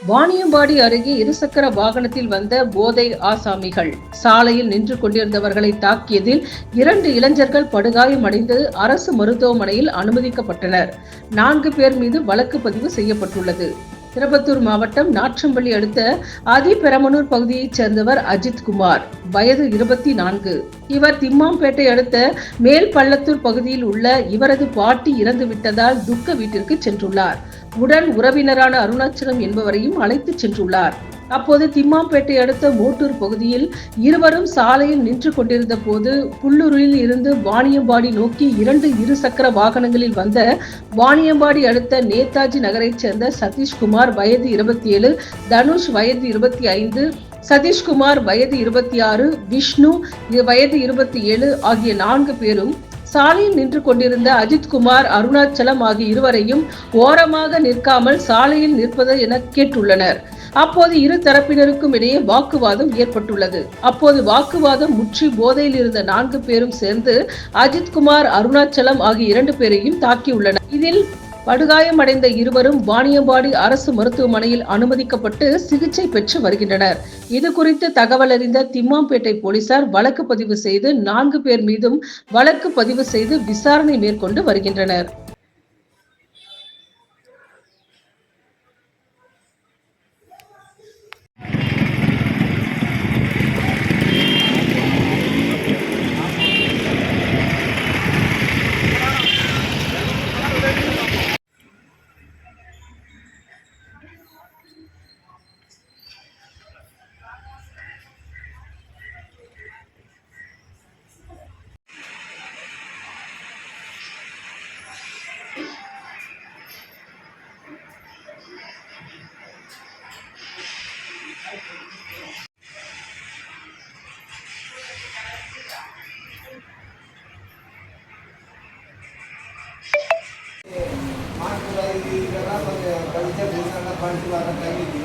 வாணியம்பாடி அருகே இருசக்கர வாகனத்தில் வந்த போதை ஆசாமிகள் சாலையில் நின்று கொண்டிருந்தவர்களை தாக்கியதில் 2 இளைஞர்கள் படுகாயமடைந்து அரசு மருத்துவமனையில் அனுமதிக்கப்பட்டனர். 4 பேர் மீது வழக்கு பதிவு செய்யப்பட்டுள்ளது. திருப்பத்தூர் மாவட்டம் நாற்றம்பள்ளி அடுத்த அதிபெரமனூர் பகுதியைச் சேர்ந்தவர் அஜித்குமார், வயது 24. இவர் திம்மாம்பேட்டை அடுத்த மேல்பள்ளத்தூர் பகுதியில் உள்ள இவரது பாட்டி இறந்து விட்டதால் துக்க வீட்டிற்கு சென்றுள்ளார். உடன் உறவினரான அருணாச்சலம் என்பவரையும் அழைத்து சென்றுள்ளார். அப்போது திம்மாம்பேட்டை அடுத்த மோட்டூர் பகுதியில் இருவரும் சாலையில் நின்று கொண்டிருந்த போது புல்லூரில் இருந்து வாணியம்பாடி நோக்கி 2 இருசக்கர வாகனங்களில் வந்த வாணியம்பாடி அடுத்த நேதாஜி நகரைச் சேர்ந்த சதீஷ்குமார் வயது 27, தனுஷ் வயது 25, சதீஷ்குமார் வயது 26, விஷ்ணு வயது 27 ஆகிய 4 பேரும் சாலையில் நின்று கொண்டிருந்த அஜித்குமார், அருணாச்சலம் ஆகிய இருவரையும் ஓரமாக நிற்காமல் சாலையில் நிற்பது என கேட்டுள்ளனர். அப்போது இரு தரப்பினருக்கும் இடையே வாக்குவாதம் ஏற்பட்டுள்ளது. அப்போது வாக்குவாதம் முற்றி போதையில் இருந்த 4 பேரும் சேர்ந்து அஜித்குமார், அருணாச்சலம் ஆகிய 2 பேரையும் தாக்கியுள்ளனர். இதில் படுகாயமடைந்த இருவரும் வாணியம்பாடி அரசு மருத்துவமனையில் அனுமதிக்கப்பட்டு சிகிச்சை பெற்று வருகின்றனர். இது குறித்து தகவல் அறிந்த திம்மாம்பேட்டை போலீசார் வழக்கு பதிவு செய்து 4 பேர் மீதும் வழக்கு பதிவு செய்து விசாரணை மேற்கொண்டு வருகின்றனர். இதெல்லாம் கொஞ்சம் கழிச்சா பண்ணி வர டைம்